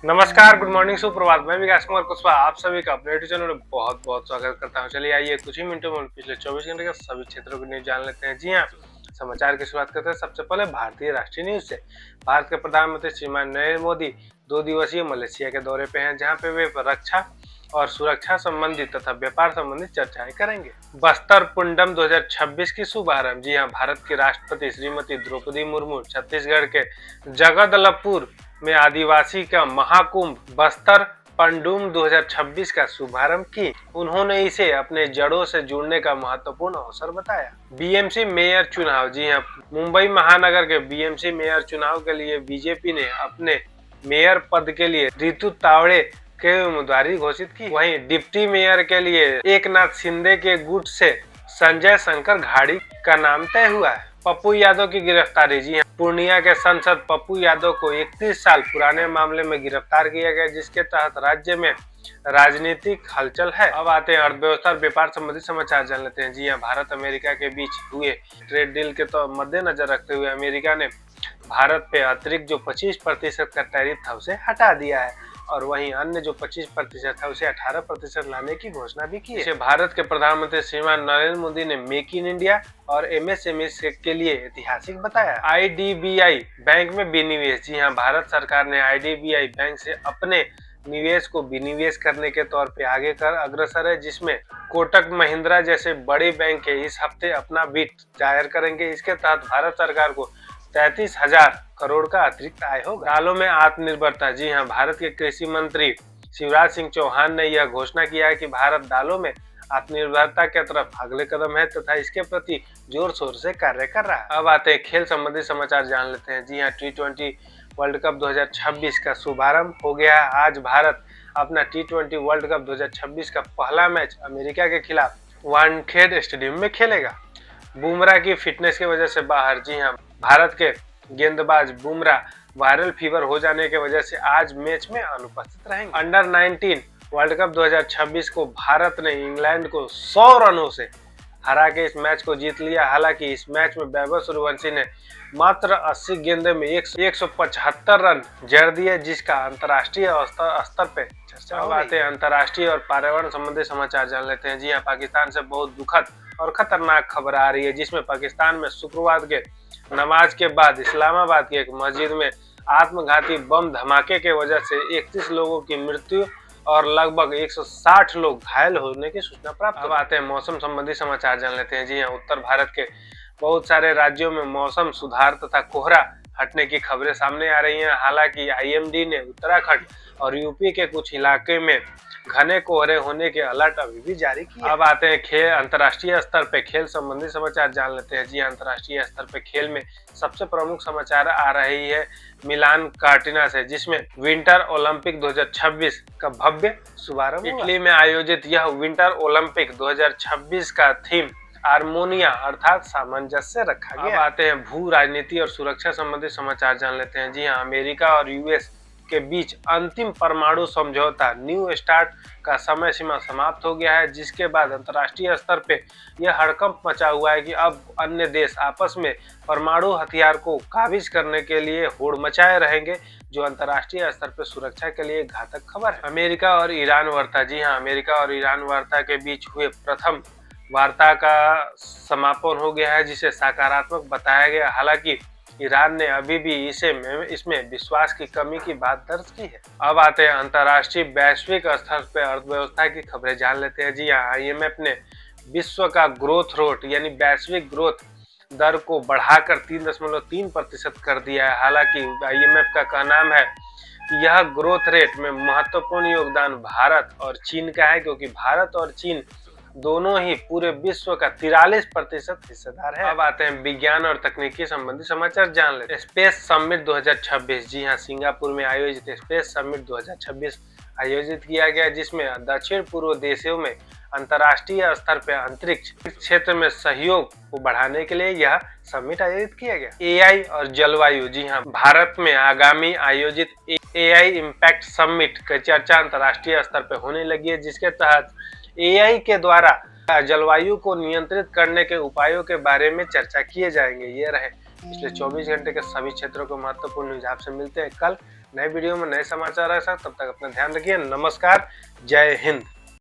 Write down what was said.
नमस्कार, good morning, सुप्रभात। मैं विकास कुमार कुशवाहा आप सभी का अपने यूट्यूब चैनल में बहुत बहुत स्वागत करता हूं। चलिए आइए कुछ ही मिनटों में पिछले 24 घंटे के सभी क्षेत्रों की न्यूज जान लेते हैं। जी हां, समाचार की शुरुआत करते हैं सबसे पहले भारतीय राष्ट्रीय न्यूज से। भारत के प्रधानमंत्री श्रीमान नरेंद्र मोदी 2 दिवसीय मलेशिया के दौरे पे हैं, जहां पे वे रक्षा और सुरक्षा संबंधी तथा व्यापार संबंधी चर्चाएं करेंगे। बस्तर पुंडम 2026 की शुभारंभ। जी हां, भारत की राष्ट्रपति श्रीमती द्रौपदी मुर्मू छत्तीसगढ़ के जगदलपुर में आदिवासी का महाकुंभ बस्तर पंडुम 2026 का शुभारंभ की। उन्होंने इसे अपने जड़ों से जुड़ने का महत्वपूर्ण अवसर बताया। बीएमसी मेयर चुनाव। जी हां, मुंबई महानगर के बीएमसी मेयर चुनाव के लिए बीजेपी ने अपने मेयर पद के लिए रितु तावड़े के उम्मीदवारी घोषित की। वहीं डिप्टी मेयर के लिए एकनाथ शिंदे के गुट से संजय शंकर घाड़ी का नाम तय हुआ है। पप्पू यादव की गिरफ्तारी। जी हां, पूर्णिया के सांसद पप्पू यादव को 31 साल पुराने मामले में गिरफ्तार किया गया, जिसके तहत राज्य में राजनीतिक हलचल है। अब आते हैं अर्थव्यवस्था और व्यापार संबंधी समाचार जान लेते हैं। जी हां, भारत अमेरिका के बीच हुए ट्रेड डील के तो मद्देनजर रखते हुए अमेरिका ने भारत पे अतिरिक्त जो 25% का टैरिफ था उसे हटा दिया है और वहीं अन्य जो 25% था उसे 18% लाने की घोषणा भी की है। भारत के प्रधानमंत्री श्रीमान नरेंद्र मोदी ने मेक इन इंडिया और एमएसएमई के लिए ऐतिहासिक बताया। आईडीबीआई बैंक में विनिवेश। जी हां, भारत सरकार ने आईडीबीआई बैंक से अपने निवेश को विनिवेश करने के तौर पे आगे कर अग्रसर है, जिसमें कोटक महिंद्रा जैसे बड़े बैंक इस हफ्ते अपना बिड जाहिर करेंगे। इसके तहत भारत सरकार को 33,000 करोड़ का अतिरिक्त आय होगा। दालों में आत्मनिर्भरता। जी हां, भारत के कृषि मंत्री शिवराज सिंह चौहान ने यह घोषणा किया है कि भारत दालों में आत्मनिर्भरता के तरफ अगले कदम है तथा इसके प्रति जोर शोर से कार्य कर रहा है। अब आते हैं खेल संबंधी समाचार जान लेते हैं। जी हां, T20 वर्ल्ड कप 2026 का शुभारंभ हो गया है। आज भारत अपना T20 वर्ल्ड कप 2026 का पहला मैच अमेरिका के खिलाफ वानखेड़े स्टेडियम में खेलेगा। बुमराह की फिटनेस की वजह से बाहर। जी हां, भारत के गेंदबाज बुमराह वायरल फीवर हो जाने की वजह से आज मैच में अनुपस्थित रहेंगे। अंडर 19 वर्ल्ड कप 2026 को भारत ने इंग्लैंड को 100 रनों से हरा के इस मैच को जीत लिया। हालांकि इस मैच में वैभव सूर्यवंशी ने मात्र 80 गेंदों में 175 रन जड़ दिए, जिसका अंतर्राष्ट्रीय स्तर पे चर्चा हो रही है। अंतर्राष्ट्रीय और पर्यावरण संबंधी समाचार जान लेते हैं। जी हां, पाकिस्तान से बहुत दुखद और खतरनाक खबर आ रही है, जिसमें पाकिस्तान में शुक्रवार के नमाज के बाद इस्लामाबाद की एक मस्जिद में आत्मघाती बम धमाके के वजह से 31 लोगों की मृत्यु और लगभग 160 लोग घायल होने की सूचना प्राप्त। अब आते हैं मौसम संबंधी समाचार जान लेते हैं। जी हां, उत्तर भारत के बहुत सारे राज्यों में मौसम सुधार तथा कोहरा हटने की खबरें सामने आ रही हैं। हालांकि आईएमडी ने उत्तराखंड और यूपी के कुछ इलाके में घने कोहरे होने के अलर्ट अभी भी जारी किए। अब आते हैं खेल अंतर्राष्ट्रीय स्तर पे खेल संबंधी समाचार जान लेते हैं। जी, अंतर्राष्ट्रीय स्तर पे खेल में सबसे प्रमुख समाचार आ रही है मिलान कार्टिना से, जिसमें विंटर ओलंपिक 2026 का भव्य शुभारंभ। इटली में आयोजित यह विंटर ओलंपिक 2026 का थीम हारमोनिया अर्थात सामंजस्य रखा गया। अब आते हैं भू राजनीति और सुरक्षा संबंधी समाचार जान लेते हैं। जी हाँ, अमेरिका और यूएस के बीच अंतिम परमाणु समझौता न्यू स्टार्ट का समय सीमा समाप्त हो गया है, जिसके बाद अंतर्राष्ट्रीय स्तर पे यह हड़कंप मचा हुआ है कि अब अन्य देश आपस में परमाणु हथियार को काबिज करने के लिए होड़ मचाए रहेंगे, जो अंतर्राष्ट्रीय स्तर पर सुरक्षा के लिए घातक खबर है। अमेरिका और ईरान वार्ता। जी हाँ, अमेरिका और ईरान वार्ता के बीच हुए प्रथम वार्ता का समापन हो गया है, जिसे सकारात्मक बताया गया। हालांकि ईरान ने अभी भी इसमें विश्वास की कमी की बात दर्ज की है। अब आते हैं अंतर्राष्ट्रीय वैश्विक स्तर पर अर्थव्यवस्था की खबरें जान लेते हैं। जी हाँ, आईएमएफ ने विश्व का ग्रोथ रेट यानी वैश्विक ग्रोथ दर को बढ़ाकर 3.3% कर दिया है। हालांकि आईएमएफ का कहना है कि यह ग्रोथ रेट में महत्वपूर्ण योगदान भारत और चीन का है, क्योंकि भारत और चीन दोनों ही पूरे विश्व का 43% हिस्सेदार है। अब आते हैं विज्ञान और तकनीकी संबंधी समाचार जान लेते हैं। Space summit 2026। जी हाँ, सिंगापुर में आयोजित स्पेस समिट 2026 आयोजित किया गया, जिसमें दक्षिण पूर्व देशों में अंतर्राष्ट्रीय स्तर पर अंतरिक्ष क्षेत्र में सहयोग को बढ़ाने के लिए यह समिट आयोजित किया गया। एआई और जलवायु। जी हाँ, भारत में आगामी आयोजित एआई इम्पैक्ट समिट की चर्चा अंतर्राष्ट्रीय स्तर पर होने लगी है, जिसके तहत एआई के द्वारा जलवायु को नियंत्रित करने के उपायों के बारे में चर्चा किए जाएंगे। ये रहे पिछले 24 घंटे के सभी क्षेत्रों के महत्वपूर्ण न्यूज। आपसे मिलते हैं कल नए वीडियो में नए समाचार आ सकते, तब तक अपना ध्यान रखिए। नमस्कार, जय हिंद।